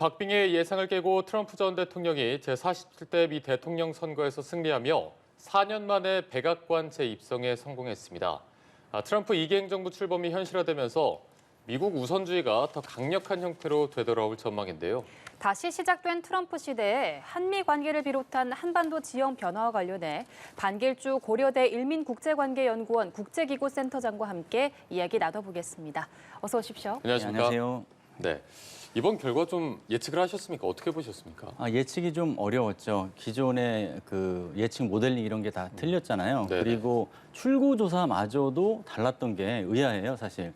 박빙의 예상을 깨고 트럼프 전 대통령이 제47대 미 대통령 선거에서 승리하며 4년 만에 백악관 재입성에 성공했습니다. 트럼프 2기 행정부 출범이 현실화되면서 미국 우선주의가 더 강력한 형태로 되돌아올 전망인데요. 다시 시작된 트럼프 시대에 한미 관계를 비롯한 한반도 지형 변화와 관련해 반길주 고려대 일민국제관계연구원 국제기구 센터장과 함께 이야기 나눠보겠습니다. 어서 오십시오. 안녕하십니까? 네, 안녕하세요. 네. 이번 결과 좀 예측을 하셨습니까? 어떻게 보셨습니까? 예측이 좀 어려웠죠. 기존의 그 예측 모델링 이런 게 다 틀렸잖아요. 네네. 그리고 출구조사마저도 달랐던 게 의아해요, 사실.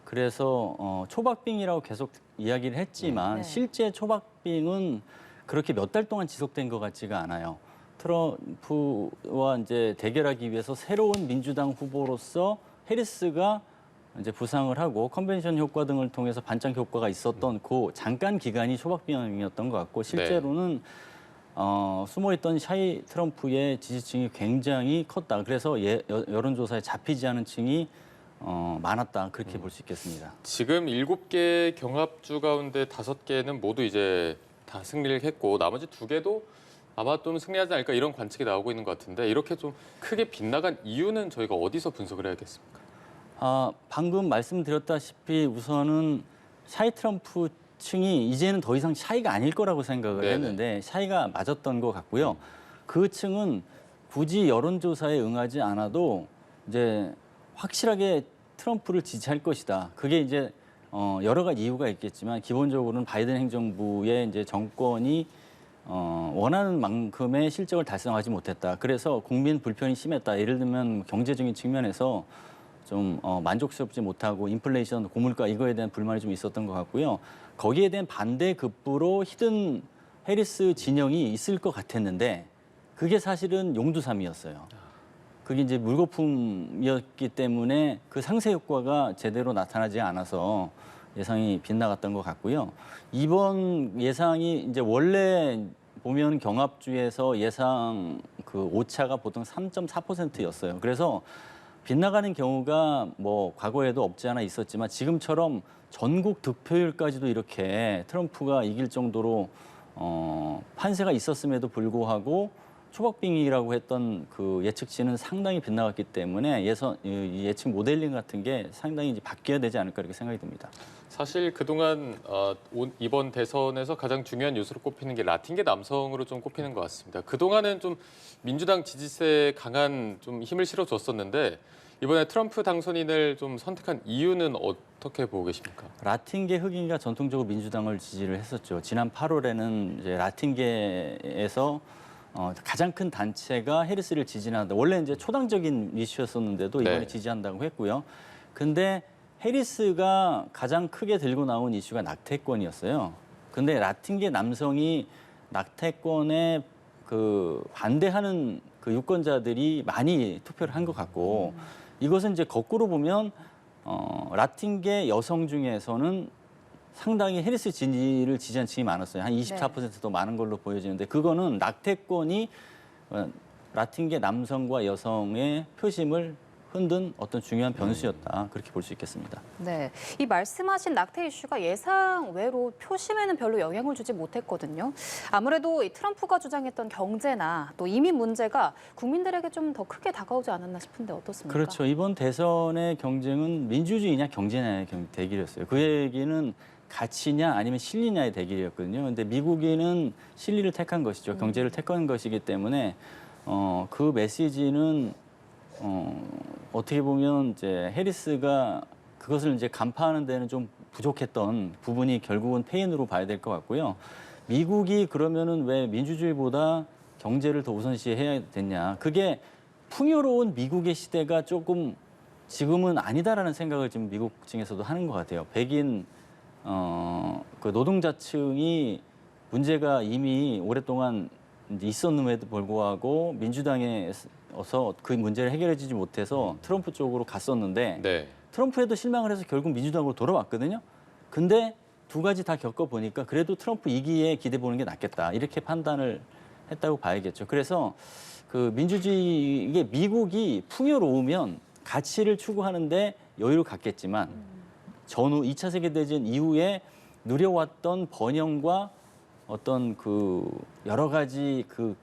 그래서 초박빙이라고 계속 이야기를 했지만 네. 실제 초박빙은 그렇게 몇 달 동안 지속된 것 같지가 않아요. 트럼프와 이제 대결하기 위해서 새로운 민주당 후보로서 해리스가 이제 부상을 하고 컨벤션 효과 등을 통해서 반짝 효과가 있었던 그 잠깐 기간이 초박빙이었던 것 같고 실제로는 숨어있던 샤이 트럼프의 지지층이 굉장히 컸다. 그래서 여론조사에 잡히지 않은 층이 많았다. 그렇게 볼 수 있겠습니다. 지금 7개 경합주 가운데 5개는 모두 이제 다 승리를 했고 나머지 2개도 아마 좀 승리하지 않을까 이런 관측이 나오고 있는 것 같은데 이렇게 좀 크게 빗나간 이유는 저희가 어디서 분석을 해야겠습니까? 방금 말씀드렸다시피 우선은 샤이 트럼프 층이 이제는 더 이상 샤이가 아닐 거라고 생각을 네네. 했는데 샤이가 맞았던 것 같고요. 그 층은 굳이 여론조사에 응하지 않아도 이제 확실하게 트럼프를 지지할 것이다. 그게 이제 여러 가지 이유가 있겠지만 기본적으로는 바이든 행정부의 이제 정권이 원하는 만큼의 실적을 달성하지 못했다. 그래서 국민 불편이 심했다. 예를 들면 경제적인 측면에서 좀 만족스럽지 못하고 인플레이션, 고물가 이거에 대한 불만이 좀 있었던 것 같고요. 거기에 대한 반대 급부로 히든 해리스 진영이 있을 것 같았는데 그게 사실은 용두삼이었어요. 그게 이제 물거품이었기 때문에 그 상쇄 효과가 제대로 나타나지 않아서 예상이 빗나갔던 것 같고요. 이번 예상이 이제 원래 보면 경합주에서 예상 그 오차가 보통 3.4%였어요. 그래서 빗나가는 경우가 뭐 과거에도 없지 않아 있었지만 지금처럼 전국 득표율까지도 이렇게 트럼프가 이길 정도로 판세가 있었음에도 불구하고 초박빙이라고 했던 그 예측치는 상당히 빗나갔기 때문에 예측 모델링 같은 게 상당히 이제 바뀌어야 되지 않을까 이렇게 생각이 듭니다. 사실 그동안 이번 대선에서 가장 중요한 요소로 꼽히는 게 라틴계 남성으로 좀 꼽히는 것 같습니다. 그동안은 좀 민주당 지지세에 강한 좀 힘을 실어줬었는데 이번에 트럼프 당선인을 좀 선택한 이유는 어떻게 보고 계십니까? 라틴계 흑인가 전통적으로 민주당을 지지를 했었죠. 지난 8월에는 이제 라틴계에서 가장 큰 단체가 해리스를 지지한다. 원래 이제 초당적인 이슈였었는데도 이번에 네. 지지한다고 했고요. 근데 해리스가 가장 크게 들고 나온 이슈가 낙태권이었어요. 근데 라틴계 남성이 낙태권에 그 반대하는 그 유권자들이 많이 투표를 한 것 같고 이것은 이제 거꾸로 보면 라틴계 여성 중에서는 상당히 해리스 지지를 지지한 층이 많았어요. 한 24% 더 많은 걸로 보여지는데 그거는 낙태권이 라틴계 남성과 여성의 표심을 흔든 어떤 중요한 변수였다. 그렇게 볼 수 있겠습니다. 네, 이 말씀하신 낙태 이슈가 예상 외로 표심에는 별로 영향을 주지 못했거든요. 아무래도 이 트럼프가 주장했던 경제나 또 이민 문제가 국민들에게 좀 더 크게 다가오지 않았나 싶은데 어떻습니까? 그렇죠. 이번 대선의 경쟁은 민주주의냐 경제냐의 대결이었어요. 그 얘기는 가치냐 아니면 실리냐의 대결이었거든요. 근데 미국인은 실리를 택한 것이죠. 경제를 택한 것이기 때문에 그 메시지는 어떻게 보면 이제 해리스가 그것을 이제 간파하는 데는 좀 부족했던 부분이 결국은 패인으로 봐야 될 것 같고요. 미국이 그러면은 왜 민주주의보다 경제를 더 우선시해야 됐냐? 그게 풍요로운 미국의 시대가 조금 지금은 아니다라는 생각을 지금 미국 층에서도 하는 것 같아요. 백인 그 노동자층이 문제가 이미 오랫동안 이제 있었음에도 불구하고 민주당에서 그 문제를 해결해주지 못해서 트럼프 쪽으로 갔었는데 네. 트럼프에도 실망을 해서 결국 민주당으로 돌아왔거든요. 근데 두 가지 다 겪어보니까 그래도 트럼프 2기에 기대 보는 게 낫겠다. 이렇게 판단을 했다고 봐야겠죠. 그래서 그 민주주의, 이게 미국이 풍요로우면 가치를 추구하는데 여유를 갖겠지만 전후 2차 세계대전 이후에 누려왔던 번영과 어떤 그 여러 가지 그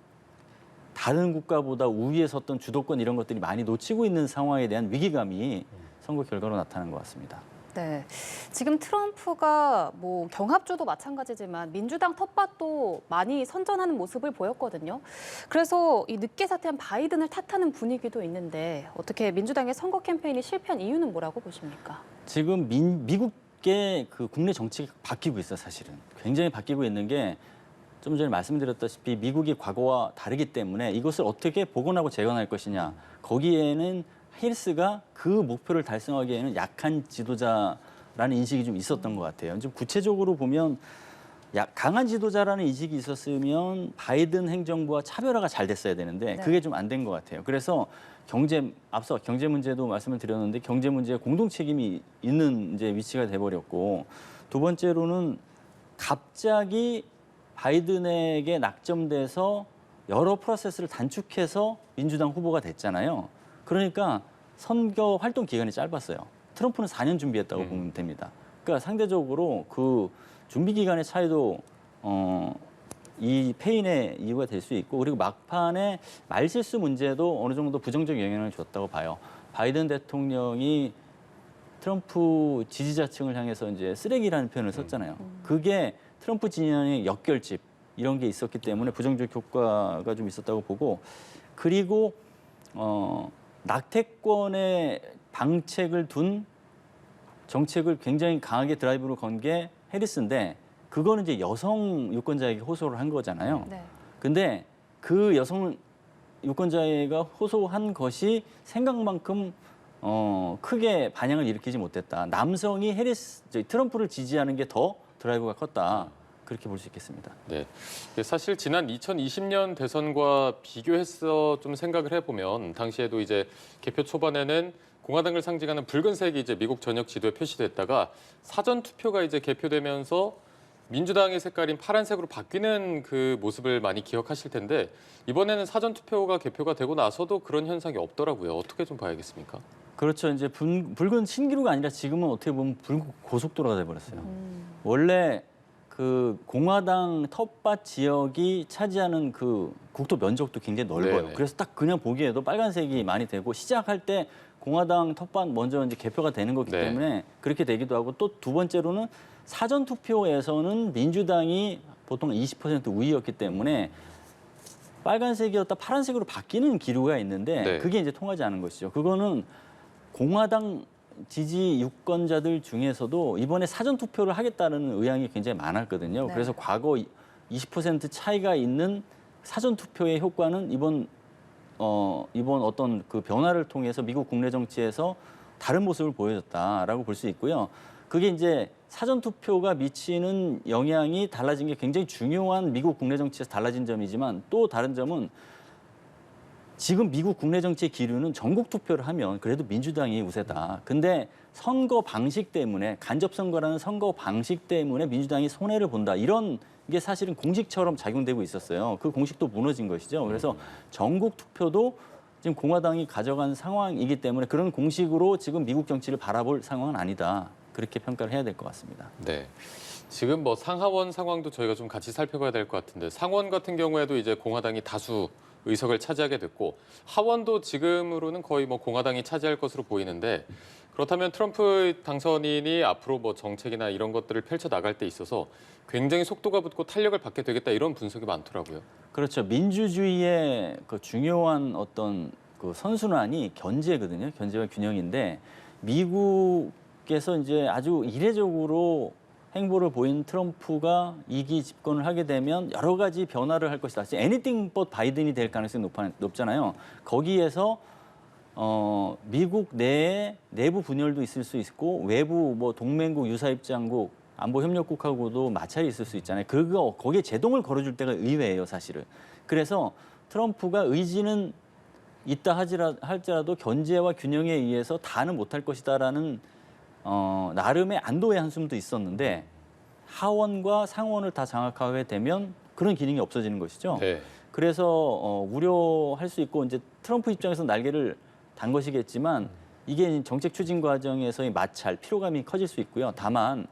다른 국가보다 우위에 섰던 주도권 이런 것들이 많이 놓치고 있는 상황에 대한 위기감이 선거 결과로 나타난 것 같습니다. 네, 지금 트럼프가 뭐 경합주도 마찬가지지만 민주당 텃밭도 많이 선전하는 모습을 보였거든요. 그래서 이 늦게 사퇴한 바이든을 탓하는 분위기도 있는데 어떻게 민주당의 선거 캠페인이 실패한 이유는 뭐라고 보십니까? 지금 미국의 그 국내 정치가 바뀌고 있어요, 사실은. 굉장히 바뀌고 있는 게 좀 전에 말씀드렸다시피 미국이 과거와 다르기 때문에 이것을 어떻게 복원하고 재건할 것이냐. 거기에는 해리스가 그 목표를 달성하기에는 약한 지도자라는 인식이 좀 있었던 것 같아요. 좀 구체적으로 보면 강한 지도자라는 인식이 있었으면 바이든 행정부와 차별화가 잘 됐어야 되는데 네. 그게 좀 안 된 것 같아요. 그래서 앞서 경제 문제도 말씀을 드렸는데 경제 문제에 공동 책임이 있는 이제 위치가 돼버렸고 두 번째로는 갑자기 바이든에게 낙점돼서 여러 프로세스를 단축해서 민주당 후보가 됐잖아요. 그러니까 선거 활동 기간이 짧았어요. 트럼프는 4년 준비했다고 보면 됩니다. 그러니까 상대적으로 그 준비 기간의 차이도 이 패인의 이유가 될 수 있고 그리고 막판에 말실수 문제도 어느 정도 부정적 영향을 줬다고 봐요. 바이든 대통령이 트럼프 지지자층을 향해서 이제 쓰레기라는 표현을 썼잖아요. 그게 트럼프 진영의 역결집 이런 게 있었기 때문에 부정적 효과가 좀 있었다고 보고 그리고 낙태권의 방책을 둔 정책을 굉장히 강하게 드라이브로 건 게 해리스인데 그거는 이제 여성 유권자에게 호소를 한 거잖아요. 네. 근데 그 여성 유권자가 호소한 것이 생각만큼 크게 반향을 일으키지 못했다. 남성이 트럼프를 지지하는 게 더 드라이브가 컸다. 그렇게 볼 수 있겠습니다. 네, 사실 지난 2020년 대선과 비교해서 좀 생각을 해보면 당시에도 이제 개표 초반에는 공화당을 상징하는 붉은색이 이제 미국 전역 지도에 표시됐다가 사전 투표가 이제 개표되면서 민주당의 색깔인 파란색으로 바뀌는 그 모습을 많이 기억하실 텐데 이번에는 사전 투표가 개표가 되고 나서도 그런 현상이 없더라고요. 어떻게 좀 봐야겠습니까? 그렇죠. 이제 붉은 신기루가 아니라 지금은 어떻게 보면 붉은 고속도로가 돼버렸어요. 원래 그 공화당 텃밭 지역이 차지하는 그 국토 면적도 굉장히 넓어요. 네네. 그래서 딱 그냥 보기에도 빨간색이 많이 되고 시작할 때 공화당 텃밭 먼저 이제 개표가 되는 거기 네. 때문에 그렇게 되기도 하고 또 두 번째로는 사전 투표에서는 민주당이 보통 20% 우위였기 때문에 빨간색이었다 파란색으로 바뀌는 기류가 있는데 네. 그게 이제 통하지 않은 것이죠. 그거는 공화당 지지 유권자들 중에서도 이번에 사전 투표를 하겠다는 의향이 굉장히 많았거든요. 네. 그래서 과거 20% 차이가 있는 사전 투표의 효과는 이번 어떤 그 변화를 통해서 미국 국내 정치에서 다른 모습을 보여줬다라고 볼 수 있고요. 그게 이제 사전 투표가 미치는 영향이 달라진 게 굉장히 중요한 미국 국내 정치에서 달라진 점이지만 또 다른 점은 지금 미국 국내 정치의 기류는 전국 투표를 하면 그래도 민주당이 우세다. 근데 선거 방식 때문에 간접 선거라는 선거 방식 때문에 민주당이 손해를 본다. 이런 게 사실은 공식처럼 작용되고 있었어요. 그 공식도 무너진 것이죠. 그래서 전국 투표도 지금 공화당이 가져간 상황이기 때문에 그런 공식으로 지금 미국 정치를 바라볼 상황은 아니다. 그렇게 평가를 해야 될 것 같습니다. 네. 지금 뭐 상하원 상황도 저희가 좀 같이 살펴봐야 될 것 같은데 상원 같은 경우에도 이제 공화당이 다수 의석을 차지하게 됐고 하원도 지금으로는 거의 뭐 공화당이 차지할 것으로 보이는데 그렇다면 트럼프 당선인이 앞으로 뭐 정책이나 이런 것들을 펼쳐 나갈 때 있어서 굉장히 속도가 붙고 탄력을 받게 되겠다 이런 분석이 많더라고요. 그렇죠. 민주주의의 그 중요한 어떤 그 선순환이 견제거든요. 견제와 균형인데 미국에서 이제 아주 이례적으로 행보를 보인 트럼프가 2기 집권을 하게 되면 여러 가지 변화를 할 것이다. anything but 바이든이 될 가능성이 높잖아요. 거기에서 미국 내에 내부 분열도 있을 수 있고 외부 뭐 동맹국, 유사입장국, 안보협력국하고도 마찰이 있을 수 있잖아요. 거기에 제동을 걸어줄 때가 의외예요, 사실은. 그래서 트럼프가 의지는 있다 할지라도 견제와 균형에 의해서 다는 못할 것이다라는 나름의 안도의 한숨도 있었는데 하원과 상원을 다 장악하게 되면 그런 기능이 없어지는 것이죠. 네. 그래서 우려할 수 있고 이제 트럼프 입장에서 날개를 단 것이겠지만 이게 정책 추진 과정에서의 마찰, 피로감이 커질 수 있고요. 다만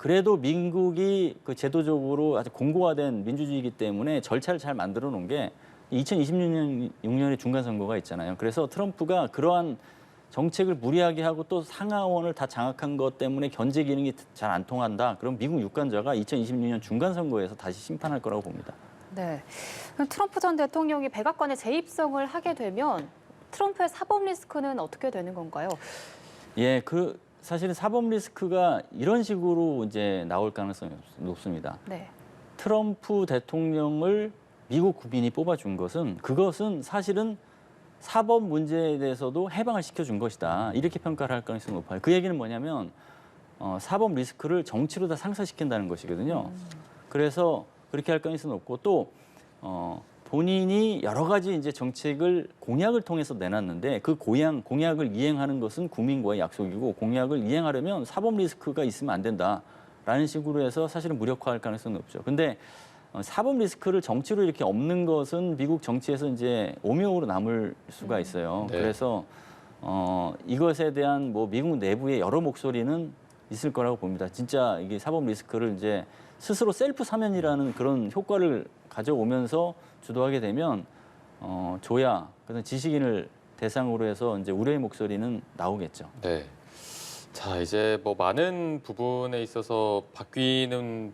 그래도 미국이 그 제도적으로 아주 공고화된 민주주의이기 때문에 절차를 잘 만들어 놓은 게 2026년에 중간 선거가 있잖아요. 그래서 트럼프가 그러한 정책을 무리하게 하고 또 상하원을 다 장악한 것 때문에 견제 기능이 잘 안 통한다. 그럼 미국 유권자가 2026년 중간 선거에서 다시 심판할 거라고 봅니다. 네. 그럼 트럼프 전 대통령이 백악관에 재입성을 하게 되면 트럼프의 사법 리스크는 어떻게 되는 건가요? 예, 사실은 사법 리스크가 이런 식으로 이제 나올 가능성이 높습니다. 네. 트럼프 대통령을 미국 국민이 뽑아준 것은 그것은 사실은 사법 문제에 대해서도 해방을 시켜준 것이다. 이렇게 평가를 할 가능성이 높아요. 그 얘기는 뭐냐면 사법 리스크를 정치로 다 상쇄시킨다는 것이거든요. 그래서 그렇게 할 가능성이 높고 또 본인이 여러 가지 이제 정책을 공약을 통해서 내놨는데 그 공약을 이행하는 것은 국민과의 약속이고 공약을 이행하려면 사법 리스크가 있으면 안 된다라는 식으로 해서 사실은 무력화할 가능성이 높죠. 근데 사법 리스크를 정치로 이렇게 없는 것은 미국 정치에서 이제 오명으로 남을 수가 있어요. 네. 그래서 이것에 대한 뭐 미국 내부의 여러 목소리는 있을 거라고 봅니다. 진짜 이게 사법 리스크를 이제 스스로 셀프 사면이라는 그런 효과를 가져오면서 주도하게 되면 조야, 그다음 지식인을 대상으로 해서 이제 우려의 목소리는 나오겠죠. 네. 자, 이제 뭐 많은 부분에 있어서 바뀌는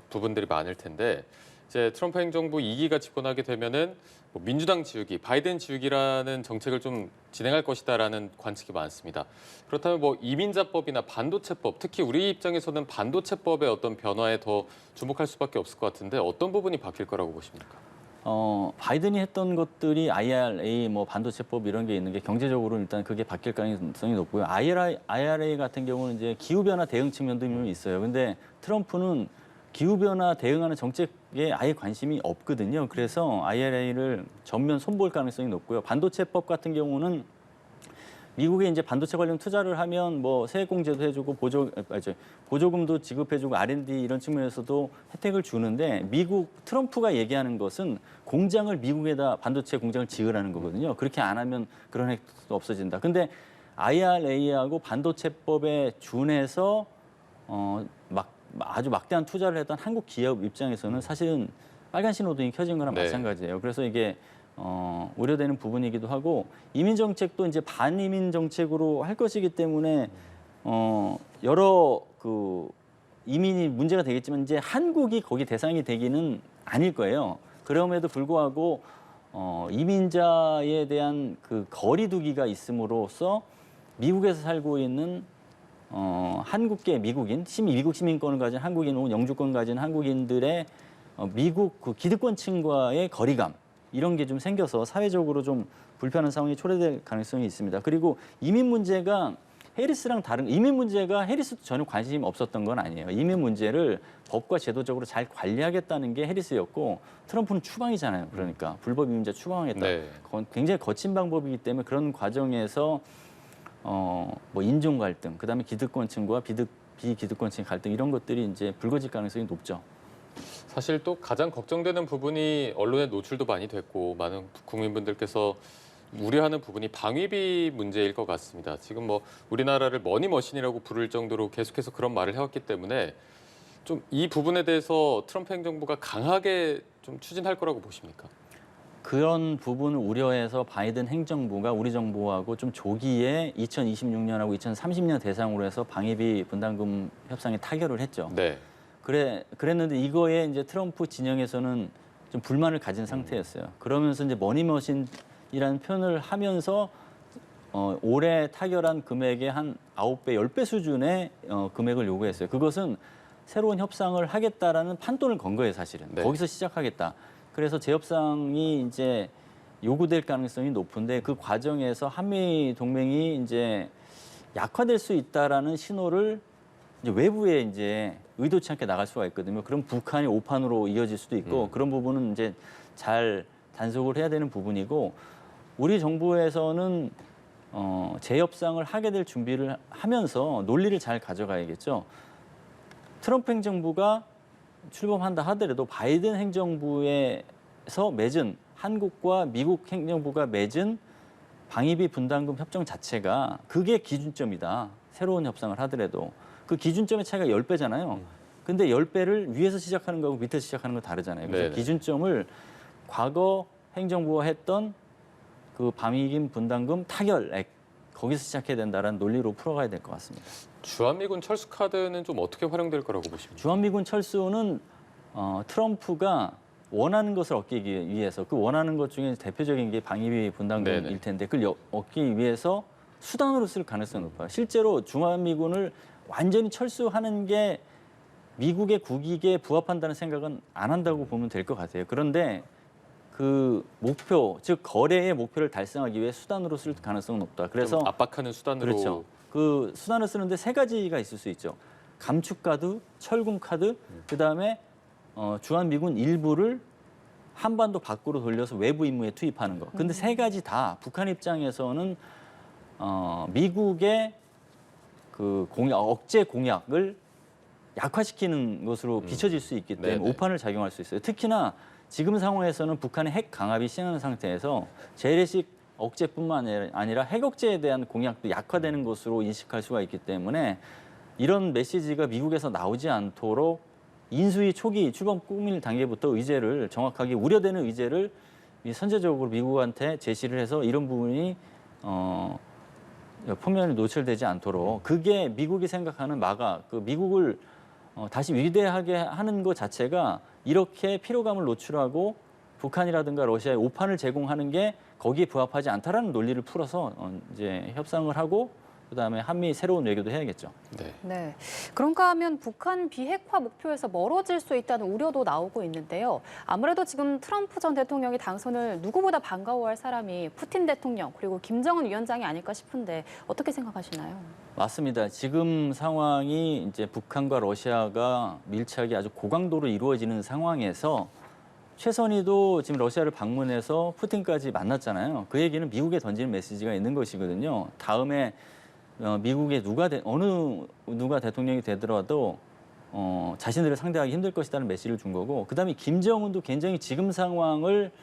부분들이 많을 텐데 이제 트럼프 행정부 2기가 집권하게 되면은 뭐 민주당 지우기, 바이든 지우기라는 정책을 좀 진행할 것이다라는 관측이 많습니다. 그렇다면 뭐 이민자법이나 반도체법, 특히 우리 입장에서는 반도체법의 어떤 변화에 더 주목할 수밖에 없을 것 같은데 어떤 부분이 바뀔 거라고 보십니까? 바이든이 했던 것들이 IRA, 뭐 반도체법 이런 게 있는 게 경제적으로 일단 그게 바뀔 가능성이 높고요. IRA 같은 경우는 이제 기후변화 대응 측면도 있어요. 근데 트럼프는 기후변화 대응하는 정책에 아예 관심이 없거든요. 그래서 IRA를 전면 손볼 가능성이 높고요. 반도체법 같은 경우는 미국에 이제 반도체 관련 투자를 하면 뭐 세액공제도 해주고 보조금도 지급해주고 R&D 이런 측면에서도 혜택을 주는데 트럼프가 얘기하는 것은 공장을 미국에다 반도체 공장을 지으라는 거거든요. 그렇게 안 하면 그런 혜택도 없어진다. 근데 IRA하고 반도체법에 준해서 아주 막대한 투자를 했던 한국 기업 입장에서는 사실은 빨간 신호등이 켜진 거랑 네. 마찬가지예요. 그래서 이게 우려되는 부분이기도 하고 이민 정책도 이제 반이민 정책으로 할 것이기 때문에 여러 그 이민이 문제가 되겠지만 이제 한국이 거기 대상이 되기는 아닐 거예요. 그럼에도 불구하고 이민자에 대한 그 거리두기가 있음으로써 미국에서 살고 있는 한국계 미국인, 미국 시민권을 가진 한국인 혹은 영주권 가진 한국인들의 미국 그 기득권층과의 거리감 이런 게 좀 생겨서 사회적으로 좀 불편한 상황이 초래될 가능성이 있습니다. 그리고 이민 문제가 해리스도 전혀 관심이 없었던 건 아니에요. 이민 문제를 법과 제도적으로 잘 관리하겠다는 게 해리스였고 트럼프는 추방이잖아요. 그러니까 불법 이민자 추방하겠다. 네. 굉장히 거친 방법이기 때문에 그런 과정에서 뭐 인종 갈등, 그다음에 기득권층과 비기득권층 갈등 이런 것들이 이제 불거질 가능성이 높죠. 사실 또 가장 걱정되는 부분이 언론에 노출도 많이 됐고 많은 국민분들께서 우려하는 부분이 방위비 문제일 것 같습니다. 지금 뭐 우리나라를 머니머신이라고 부를 정도로 계속해서 그런 말을 해왔기 때문에 좀 이 부분에 대해서 트럼프 행정부가 강하게 좀 추진할 거라고 보십니까? 그런 부분을 우려해서 바이든 행정부가 우리 정부하고 좀 조기에 2026년하고 2030년 대상으로 해서 방위비 분담금 협상에 타결을 했죠. 네. 그랬는데 이거에 이제 트럼프 진영에서는 좀 불만을 가진 상태였어요. 그러면서 이제 머니머신이라는 표현을 하면서 올해 타결한 금액의 한 9배, 10배 수준의 금액을 요구했어요. 그것은 새로운 협상을 하겠다라는 판돈을 건 거예요, 사실은. 네. 거기서 시작하겠다. 그래서 재협상이 이제 요구될 가능성이 높은데 그 과정에서 한미 동맹이 이제 약화될 수 있다라는 신호를 이제 외부에 이제 의도치 않게 나갈 수가 있거든요. 그럼 북한이 오판으로 이어질 수도 있고 그런 부분은 이제 잘 단속을 해야 되는 부분이고 우리 정부에서는 재협상을 하게 될 준비를 하면서 논리를 잘 가져가야겠죠. 트럼프 행정부가 출범한다 하더라도 바이든 행정부에서 맺은 한국과 미국 행정부가 맺은 방위비 분담금 협정 자체가 그게 기준점이다. 새로운 협상을 하더라도. 그 기준점의 차이가 10배잖아요. 근데 10배를 위에서 시작하는 거하고 밑에서 시작하는 거 다르잖아요. 그래서 네네. 기준점을 과거 행정부가 했던 그 밤이김 분담금 타결액 거기서 시작해야 된다는 논리로 풀어가야 될 것 같습니다. 주한미군 철수 카드는 좀 어떻게 활용될 거라고 보십니까? 주한미군 철수는 트럼프가 원하는 것을 얻기 위해서 그 원하는 것 중에 대표적인 게 방위비 분담금일 네네. 텐데 그걸 얻기 위해서 수단으로 쓸 가능성이 높아요. 실제로 주한미군을 완전히 철수하는 게 미국의 국익에 부합한다는 생각은 안 한다고 보면 될 것 같아요. 그런데 그 목표, 즉 거래의 목표를 달성하기 위해 수단으로 쓸 가능성은 높다. 그래서 좀 압박하는 수단으로. 그렇죠. 그 수단을 쓰는데 세 가지가 있을 수 있죠. 감축 카드, 철군 카드, 그다음에 주한미군 일부를 한반도 밖으로 돌려서 외부 임무에 투입하는 거. 근데 세 가지 다 북한 입장에서는 미국의 그 억제 공약을 약화시키는 것으로 비춰질 수 있기 때문에 네네. 오판을 작용할 수 있어요. 특히나 지금 상황에서는 북한의 핵 강압이 심한 상태에서 재래식 억제뿐만 아니라 핵 억제에 대한 공약도 약화되는 것으로 인식할 수가 있기 때문에 이런 메시지가 미국에서 나오지 않도록 인수위 초기 출범 꾸밀 단계부터 의제를 정확하게 우려되는 의제를 선제적으로 미국한테 제시를 해서 이런 부분이 표면에 노출되지 않도록 그게 미국이 생각하는 그 미국을 다시 위대하게 하는 것 자체가 이렇게 피로감을 노출하고 북한이라든가 러시아에 오판을 제공하는 게 거기에 부합하지 않다라는 논리를 풀어서 이제 협상을 하고 그다음에 한미 새로운 외교도 해야겠죠. 네. 네. 그런가 하면 북한 비핵화 목표에서 멀어질 수 있다는 우려도 나오고 있는데요. 아무래도 지금 트럼프 전 대통령이 당선을 누구보다 반가워할 사람이 푸틴 대통령 그리고 김정은 위원장이 아닐까 싶은데 어떻게 생각하시나요? 맞습니다. 지금 상황이 이제 북한과 러시아가 밀착이 아주 고강도로 이루어지는 상황에서 최선희도 지금 러시아를 방문해서 푸틴까지 만났잖아요. 그 얘기는 미국에 던지는 메시지가 있는 것이거든요. 다음에 미국의 누가 대통령이 되더라도 자신들을 상대하기 힘들 것이라는 메시지를 준 거고, 그다음에 김정은도 굉장히 지금 상황을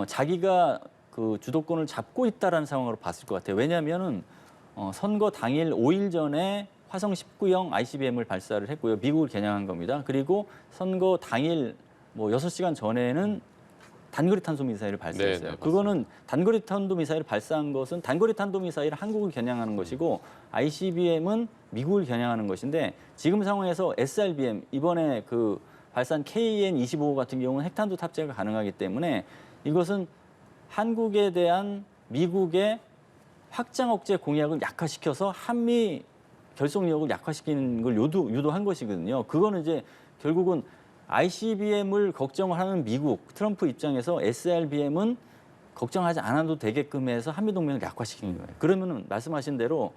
자기가 그 주도권을 잡고 있다라는 상황으로 봤을 것 같아요. 왜냐하면은 선거 당일 5일 전에 화성 19형 ICBM을 발사를 했고요. 미국을 겨냥한 겁니다. 그리고 선거 당일 뭐 6시간 전에는 단거리 탄도미사일을 발사했어요. 네, 그거는 단거리 탄도미사일을 발사한 것은 단거리 탄도미사일은 한국을 겨냥하는 것이고 ICBM은 미국을 겨냥하는 것인데 지금 상황에서 SRBM 이번에 그 발사한 KN-25 같은 경우는 핵탄두 탑재가 가능하기 때문에 이것은 한국에 대한 미국의 확장 억제 공약을 약화시켜서 한미 결속력을 약화시키는 걸 유도한 것이거든요. 그거는 이제 결국은 ICBM을 걱정하는 미국, 트럼프 입장에서 SRBM은 걱정하지 않아도 되게끔 해서 한미동맹을 약화시키는 거예요. 그러면 말씀하신 대로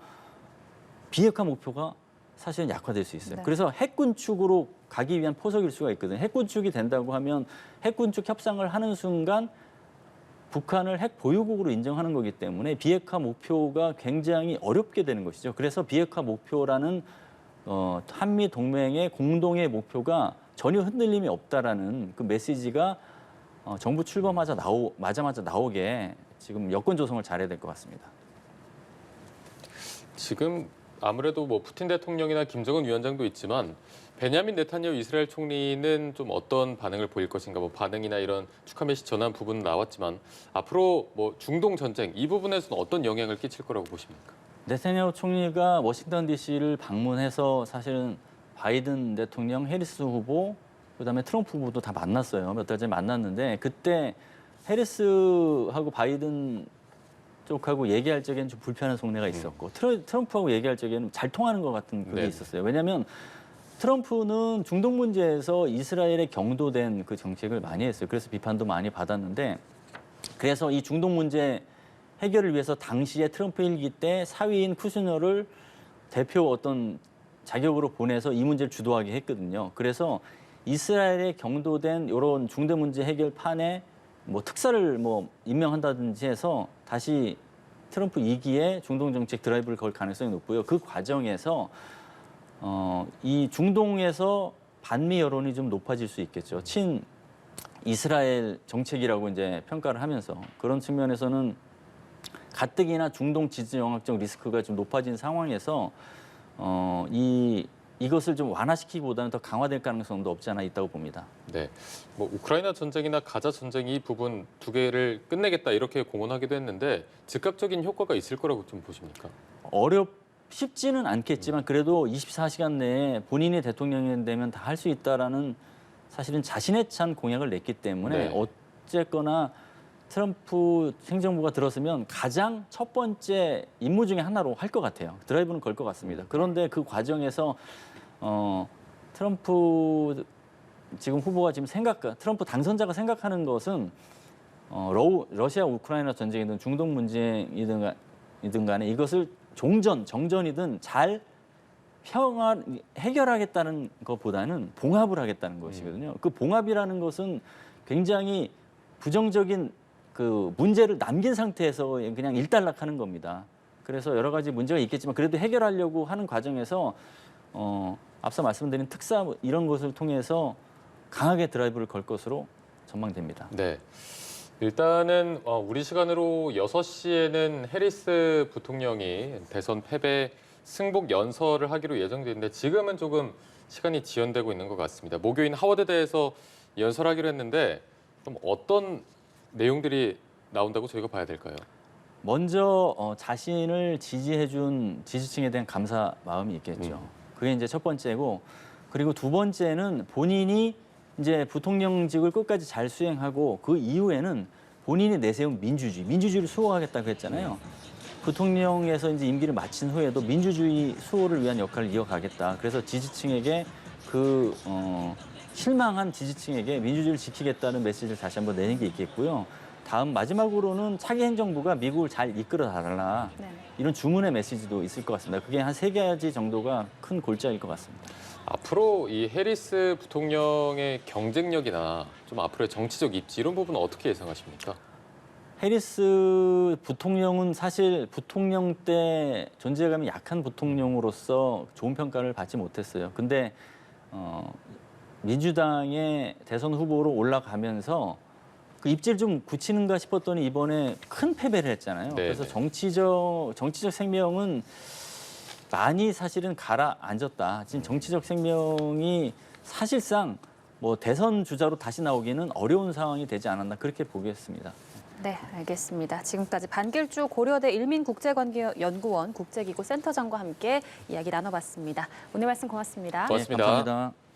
비핵화 목표가 사실은 약화될 수 있어요. 네. 그래서 핵군축으로 가기 위한 포석일 수가 있거든요. 핵군축이 된다고 하면 핵군축 협상을 하는 순간 북한을 핵 보유국으로 인정하는 거기 때문에 비핵화 목표가 굉장히 어렵게 되는 것이죠. 그래서 비핵화 목표라는 한미 동맹의 공동의 목표가 전혀 흔들림이 없다라는 그 메시지가 정부 출범하자마자 나오게 지금 여건 조성을 잘해야 될 것 같습니다. 지금 아무래도 뭐 푸틴 대통령이나 김정은 위원장도 있지만 베냐민 네탄야후 이스라엘 총리는 좀 어떤 반응을 보일 것인가, 뭐 반응이나 이런 축하 메시지 전한 부분은 나왔지만 앞으로 뭐 중동 전쟁 이 부분에서는 어떤 영향을 끼칠 거라고 보십니까? 네타냐후 총리가 워싱턴 DC를 방문해서 사실은 바이든 대통령, 해리스 후보, 그다음에 트럼프 후보도 다 만났어요. 몇 달 전에 만났는데 그때 해리스하고 바이든 쪽하고 얘기할 적에는 좀 불편한 속내가 있었고 트럼프하고 얘기할 적에는 잘 통하는 것 같은 그게 네. 있었어요. 왜냐하면 트럼프는 중동 문제에서 이스라엘에 경도된 그 정책을 많이 했어요. 그래서 비판도 많이 받았는데 그래서 이 중동 문제 해결을 위해서 당시에 트럼프 일기 때 사위인 쿠슈너를 대표 어떤 자격으로 보내서 이 문제를 주도하게 했거든요. 그래서 이스라엘에 경도된 이런 중대 문제 해결판에 뭐 특사를 뭐 임명한다든지 해서 다시 트럼프 2기에 중동 정책 드라이브를 걸 가능성이 높고요. 그 과정에서 이 중동에서 반미 여론이 좀 높아질 수 있겠죠. 친 이스라엘 정책이라고 이제 평가를 하면서 그런 측면에서는 가뜩이나 중동 지지 영향적 리스크가 좀 높아진 상황에서 이것을 좀 완화시키기보다는 더 강화될 가능성도 없지 않아 있다고 봅니다. 네, 뭐 우크라이나 전쟁이나 가자 전쟁 이 부분 두 개를 끝내겠다 이렇게 공언하기도 했는데 즉각적인 효과가 있을 거라고 좀 보십니까? 쉽지는 않겠지만 그래도 24시간 내에 본인이 대통령이 되면 다 할 수 있다라는 사실은 자신에 찬 공약을 냈기 때문에 네. 어쨌거나 트럼프 행정부가 들었으면 가장 첫 번째 임무 중에 하나로 할 것 같아요. 드라이브는 걸 것 같습니다. 그런데 그 과정에서 트럼프 지금 후보가 지금 트럼프 당선자가 생각하는 것은 러시아 우크라이나 전쟁이든 중동 문제이든 간에 이것을 정전이든 잘 해결하겠다는 것보다는 봉합을 하겠다는 것이거든요. 그 봉합이라는 것은 굉장히 부정적인 그 문제를 남긴 상태에서 그냥 일단락하는 겁니다. 그래서 여러 가지 문제가 있겠지만 그래도 해결하려고 하는 과정에서 앞서 말씀드린 특사 이런 것을 통해서 강하게 드라이브를 걸 것으로 전망됩니다. 네. 일단은 우리 시간으로 6시에는 해리스 부통령이 대선 패배 승복 연설을 하기로 예정돼 있는데 지금은 조금 시간이 지연되고 있는 것 같습니다. 목요일 하워드대에서 연설하기로 했는데 좀 어떤 내용들이 나온다고 저희가 봐야 될까요? 먼저 자신을 지지해준 지지층에 대한 감사 마음이 있겠죠. 그게 이제 첫 번째고, 그리고 두 번째는 본인이 이제 부통령직을 끝까지 잘 수행하고 그 이후에는 본인이 내세운 민주주의를 수호하겠다고 했잖아요. 부통령에서 이제 임기를 마친 후에도 민주주의 수호를 위한 역할을 이어가겠다. 그래서 지지층에게 실망한 지지층에게 민주주의를 지키겠다는 메시지를 다시 한번 내는 게 있겠고요. 다음 마지막으로는 차기 행정부가 미국을 잘 이끌어 달라. 네. 이런 주문의 메시지도 있을 것 같습니다. 그게 한 3가지 정도가 큰 골자일 것 같습니다. 앞으로 이 해리스 부통령의 경쟁력이나 좀 앞으로의 정치적 입지 이런 부분은 어떻게 예상하십니까? 해리스 부통령은 사실 부통령 때 존재감이 약한 부통령으로서 좋은 평가를 받지 못했어요. 근데 민주당의 대선 후보로 올라가면서 그 입지를 좀 굳히는가 싶었더니 이번에 큰 패배를 했잖아요. 네네. 그래서 정치적 생명은 많이 사실은 가라앉았다. 지금 정치적 생명이 사실상 뭐 대선 주자로 다시 나오기는 어려운 상황이 되지 않았나 그렇게 보겠습니다. 네, 알겠습니다. 지금까지 반길주 고려대 일민국제관계연구원 국제기구 센터장과 함께 이야기 나눠봤습니다. 오늘 말씀 고맙습니다. 고맙습니다. 네, 감사합니다.